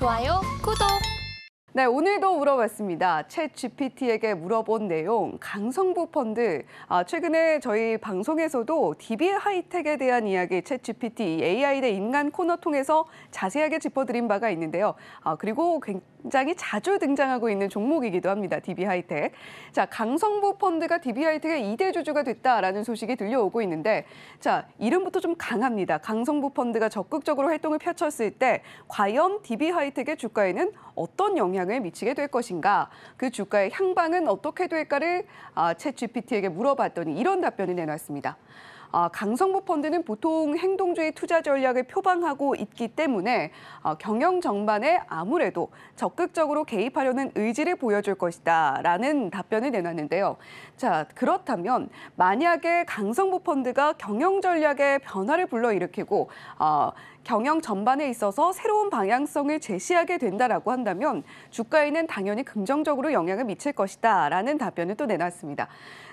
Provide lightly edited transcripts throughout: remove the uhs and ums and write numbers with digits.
좋아요, 구독! 네, 오늘도 물어봤습니다. 챗 GPT에게 물어본 내용, 강성부 펀드. 최근에 저희 방송에서도 DB 하이텍에 대한 이야기, 챗 GPT, AI 대 인간 코너 통해서 자세하게 짚어드린 바가 있는데요. 그리고 굉장히 자주 등장하고 있는 종목이기도 합니다. DB 하이텍. 자, 강성부 펀드가 DB 하이텍의 2대 주주가 됐다라는 소식이 들려오고 있는데, 자, 이름부터 좀 강합니다. 강성부 펀드가 적극적으로 활동을 펼쳤을 때 과연 DB 하이텍의 주가에는 어떤 영향을 미치게 될 것인가? 그 주가의 향방은 어떻게 될까를 챗 GPT에게 물어봤더니 이런 답변을 내놨습니다. 강성부 펀드는 보통 행동주의 투자 전략을 표방하고 있기 때문에 경영 전반에 아무래도 적극적으로 개입하려는 의지를 보여줄 것이다 라는 답변을 내놨는데요. 자, 그렇다면 만약에 강성부 펀드가 경영 전략의 변화를 불러일으키고 경영 전반에 있어서 새로운 방향성을 제시하게 된다라고 한다면 주가에는 당연히 긍정적으로 영향을 미칠 것이다 라는 답변을 또 내놨습니다.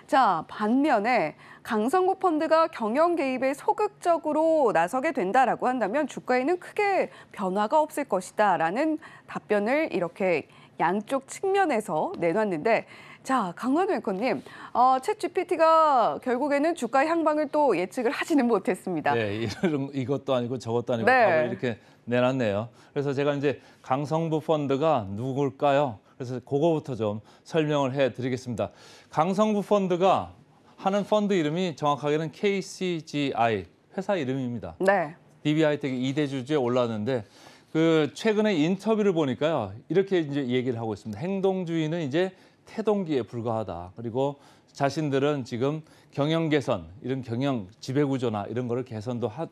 자, 반면에 강성부 펀드가 경영 개입에 소극적으로 나서게 된다라고 한다면 주가에는 크게 변화가 없을 것이다라는 답변을 이렇게 양쪽 측면에서 내놨는데, 자, 강환우 앵커님, 챗 GPT가 결국에는 주가 향방을 또 예측을 하지는 못했습니다. 네, 이것도 아니고 저것도 아니고 네. 답을 이렇게 내놨네요. 그래서 제가 이제 강성부 펀드가 누굴까요? 그래서 그거부터 좀 설명을 해드리겠습니다. 강성부 펀드가 하는 펀드 이름이 정확하게는 KCGI 회사 이름입니다. 네. DB 하이텍이 2대 주주에 올랐는데 그 최근에 인터뷰를 보니까요 이렇게 이제 얘기를 하고 있습니다. 행동주의는 이제 태동기에 불과하다. 그리고 자신들은 지금 경영 개선, 이런 경영 지배구조나 이런 거를 개선도 할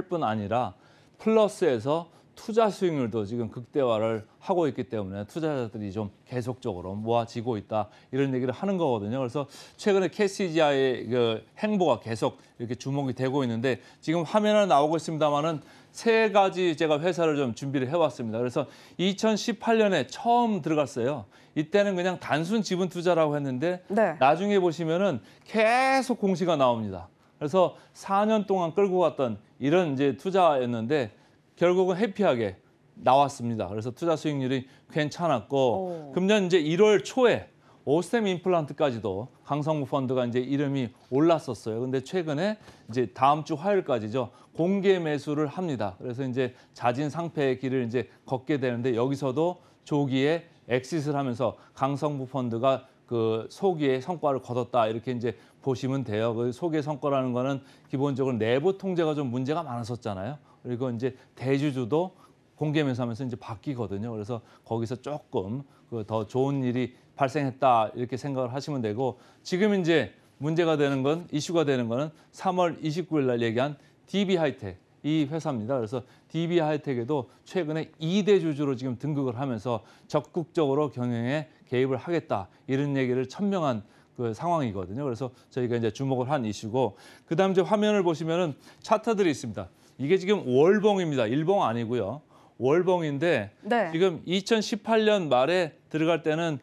뿐 아니라 플러스에서 투자 수익률도 지금 극대화를 하고 있기 때문에 투자자들이 좀 계속적으로 모아지고 있다 이런 얘기를 하는 거거든요. 그래서 최근에 KCGI의 그 행보가 계속 이렇게 주목이 되고 있는데 지금 화면에 나오고 있습니다만은 세 가지 제가 회사를 좀 준비를 해왔습니다. 그래서 2018년에 처음 들어갔어요. 이때는 그냥 단순 지분 투자라고 했는데 네. 나중에 보시면은 계속 공시가 나옵니다. 그래서 4년 동안 끌고 갔던 이런 이제 투자였는데 결국은 해피하게 나왔습니다. 그래서 투자 수익률이 괜찮았고 금년 이제 1월 초에 오스템 임플란트까지도 강성부 펀드가 이제 이름이 올랐었어요. 근데 최근에 이제 다음 주 화요일까지죠. 공개 매수를 합니다. 그래서 이제 자진 상폐의 길을 이제 걷게 되는데 여기서도 조기에 엑싯을 하면서 강성부 펀드가 그 소기의 성과를 거뒀다 이렇게 이제 보시면 돼요. 그 소기의 성과라는 거는 기본적으로 내부 통제가 좀 문제가 많았었잖아요. 그리고 이제 대주주도 공개 매수하면서 이제 바뀌거든요. 그래서 거기서 조금 그 더 좋은 일이 발생했다 이렇게 생각을 하시면 되고 지금 이제 문제가 되는 건 이슈가 되는 거는 3월 29일 날 얘기한 DB 하이텍 이 회사입니다. 그래서 DB 하이텍에도 최근에 2대 주주로 지금 등극을 하면서 적극적으로 경영에 개입을 하겠다 이런 얘기를 천명한 그 상황이거든요. 그래서 저희가 이제 주목을 한 이슈고 그다음 이제 화면을 보시면은 차트들이 있습니다. 이게 지금 월봉입니다. 일봉 아니고요. 월봉인데 네. 지금 2018년 말에 들어갈 때는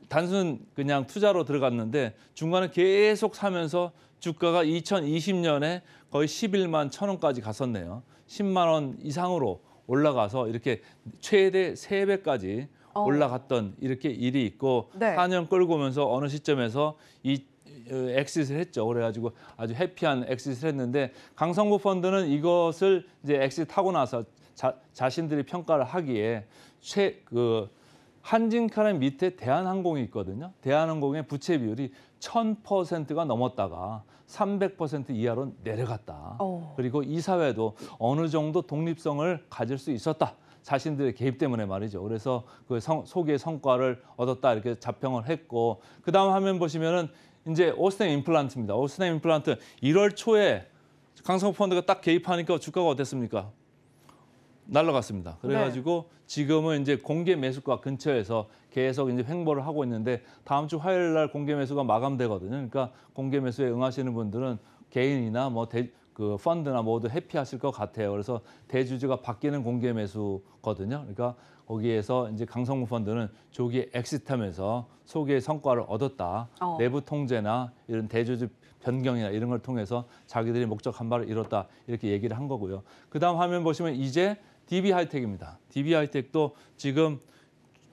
단순 그냥 투자로 들어갔는데 중간에 계속 사면서 주가가 2020년에 거의 11만 1,000원까지 갔었네요. 10만 원 이상으로 올라가서 이렇게 최대 3배까지 올라갔던 이렇게 일이 있고 네. 4년 끌고 오면서 어느 시점에서 이 엑싯을 했죠. 그래가지고 아주 해피한 엑싯을 했는데 강성부 펀드는 이것을 이제 엑싯하고 나서 자신들이 평가를 하기에 한진카렌 밑에 대한항공이 있거든요. 대한항공의 부채 비율이 1000%가 넘었다가 300% 이하로 내려갔다. 그리고 이 사회도 어느 정도 독립성을 가질 수 있었다. 자신들의 개입 때문에 말이죠. 그래서 그 소기의 성과를 얻었다 이렇게 자평을 했고 그다음 화면 보시면은 이제 오스템 임플란트입니다. 오스템 임플란트 1월 초에 강성부 펀드가 딱 개입하니까 주가가 어땠습니까? 날라갔습니다. 그래가지고 지금은 이제 공개 매수가 근처에서 계속 이제 횡보를 하고 있는데 다음 주 화요일 날 공개 매수가 마감되거든요. 그러니까 공개 매수에 응하시는 분들은 개인이나 뭐 그 펀드나 모두 해피하실 것 같아요. 그래서 대주주가 바뀌는 공개 매수거든요. 그러니까 거기에서 이제 강성부 펀드는 조기에 엑싯하면서 소기의 성과를 얻었다. 내부 통제나 이런 대주주 변경이나 이런 걸 통해서 자기들이 목적한 바를 이뤘다. 이렇게 얘기를 한 거고요. 그다음 화면 보시면 이제 DB 하이텍입니다. DB 하이텍도 지금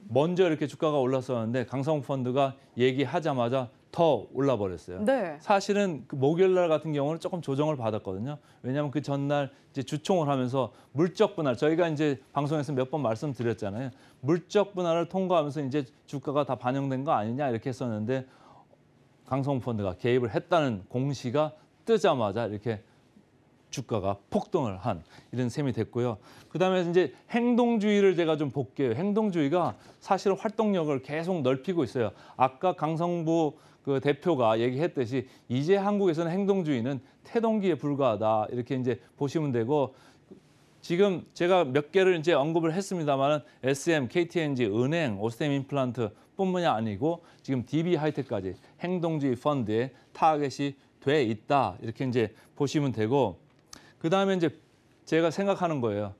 먼저 이렇게 주가가 올랐었는데 강성구 펀드가 얘기하자마자 더 올라버렸어요. 네. 사실은 그 목요일 날 같은 경우는 조금 조정을 받았거든요. 왜냐하면 그 전날 이제 주총을 하면서 물적 분할, 저희가 이제 방송에서 몇 번 말씀드렸잖아요. 물적 분할을 통과하면서 이제 주가가 다 반영된 거 아니냐 이렇게 했었는데 강성구 펀드가 개입을 했다는 공시가 뜨자마자 이렇게 주가가 폭등을 한 이런 셈이 됐고요. 그다음에 이제 행동주의를 제가 좀 볼게요. 행동주의가 사실 활동력을 계속 넓히고 있어요. 아까 강성부 그 대표가 얘기했듯이 이제 한국에서는 행동주의는 태동기에 불과하다 이렇게 이제 보시면 되고 지금 제가 몇 개를 이제 언급을 했습니다만은 SM, KTNG, 은행, 오스템 임플란트뿐만이 아니고 지금 DB 하이텍까지 행동주의 펀드에 타겟이 돼 있다 이렇게 이제 보시면 되고. 그다음에 이제 제가 생각하는 거예요.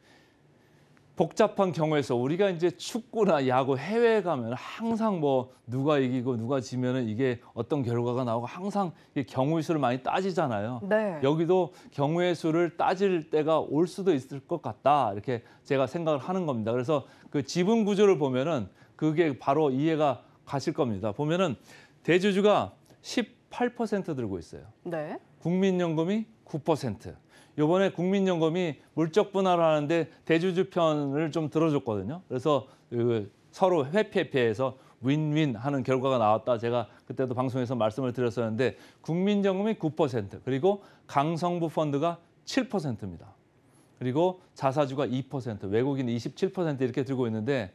복잡한 경우에서 우리가 이제 축구나 야구 해외에 가면 항상 뭐 누가 이기고 누가 지면은 이게 어떤 결과가 나오고 항상 경우의 수를 많이 따지잖아요. 네. 여기도 경우의 수를 따질 때가 올 수도 있을 것 같다. 이렇게 제가 생각을 하는 겁니다. 그래서 그 지분 구조를 보면은 그게 바로 이해가 가실 겁니다. 보면은 대주주가 18% 들고 있어요. 네. 국민연금이 9%. 이번에 국민연금이 물적 분할을 하는데 대주주 편을 좀 들어줬거든요. 그래서 서로 회피해서 윈윈 하는 결과가 나왔다. 제가 그때도 방송에서 말씀을 드렸었는데 국민연금이 9% 그리고 강성부 펀드가 7%입니다. 그리고 자사주가 2%, 외국인 27% 이렇게 들고 있는데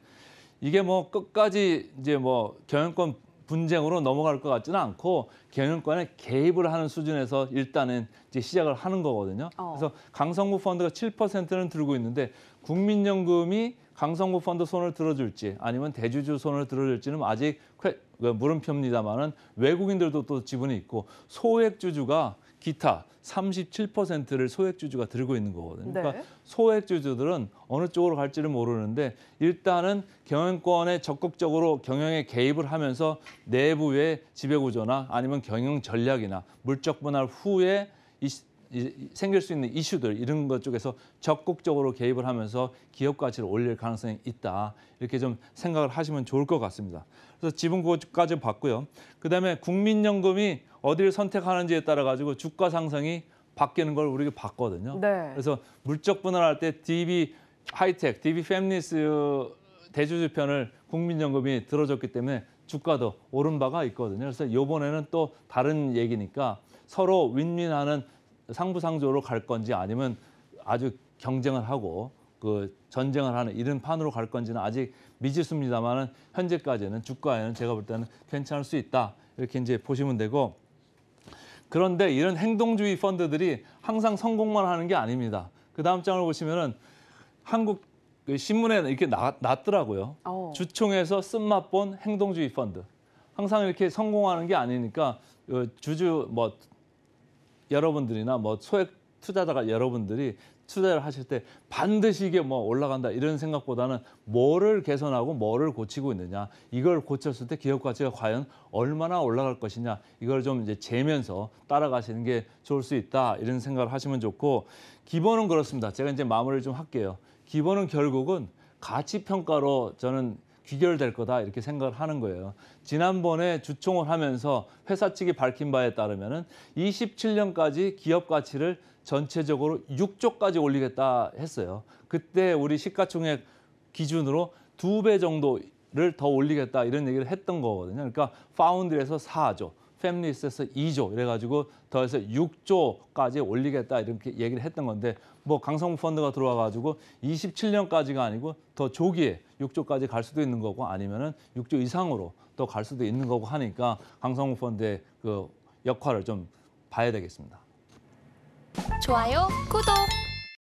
이게 뭐 끝까지 이제 뭐 경영권 분쟁으로 넘어갈 것 같지는 않고 경영권에 개입을 하는 수준에서 일단은 이제 시작을 하는 거거든요. 그래서 강성구 펀드가 7%는 들고 있는데 국민연금이 강성구 펀드 손을 들어줄지 아니면 대주주 손을 들어줄지는 아직 물음표입니다만은 외국인들도 또 지분이 있고 소액주주가 기타 37%를 소액주주가 들고 있는 거거든요. 네. 그러니까 소액주주들은 어느 쪽으로 갈지를 모르는데 일단은 경영권에 적극적으로 경영에 개입을 하면서 내부의 지배구조나 아니면 경영 전략이나 물적 분할 후에 생길 수 있는 이슈들 이런 것 쪽에서 적극적으로 개입을 하면서 기업 가치를 올릴 가능성이 있다. 이렇게 좀 생각을 하시면 좋을 것 같습니다. 그래서 지분 구조까지 봤고요. 그다음에 국민연금이 어디를 선택하는지에 따라 가지고 주가 상승이 바뀌는 걸 우리가 봤거든요. 네. 그래서 물적 분할할 때 DB 하이텍, DB 패밀리스 대주주 편을 국민연금이 들어줬기 때문에 주가도 오른 바가 있거든요. 그래서 이번에는 또 다른 얘기니까 서로 윈윈하는 상부상조로 갈 건지 아니면 아주 경쟁을 하고 그 전쟁을 하는 이런 판으로 갈 건지는 아직 미지수입니다만은 현재까지는 주가에는 제가 볼 때는 괜찮을 수 있다 이렇게 이제 보시면 되고 그런데 이런 행동주의 펀드들이 항상 성공만 하는 게 아닙니다. 그 다음 장을 보시면은 한국 신문에 이렇게 났더라고요. 주총에서 쓴맛본 행동주의 펀드 항상 이렇게 성공하는 게 아니니까 주주 뭐 여러분들이나 뭐 소액 투자자가 여러분들이 투자를 하실 때 반드시 이게 뭐 올라간다 이런 생각보다는 뭐를 개선하고 뭐를 고치고 있느냐 이걸 고쳤을 때 기업 가치가 과연 얼마나 올라갈 것이냐 이걸 좀 이제 재면서 따라가시는 게 좋을 수 있다 이런 생각을 하시면 좋고 기본은 그렇습니다. 제가 이제 마무리를 좀 할게요. 기본은 결국은 가치 평가로 저는 귀결될 거다 이렇게 생각을 하는 거예요. 지난번에 주총을 하면서 회사 측이 밝힌 바에 따르면은 27년까지 기업 가치를 전체적으로 6조까지 올리겠다 했어요. 그때 우리 시가총액 기준으로 2배 정도를 더 올리겠다 이런 얘기를 했던 거거든요. 그러니까 파운드에서 4조, 패밀리스에서 2조 이래가지고 더해서 6조까지 올리겠다 이렇게 얘기를 했던 건데 뭐 강성구 펀드가 들어와가지고 27년까지가 아니고 더 조기에 6조까지 갈 수도 있는 거고 아니면은 6조 이상으로 더 갈 수도 있는 거고 하니까 강성구 펀드의 그 역할을 좀 봐야 되겠습니다. 좋아요, 구독!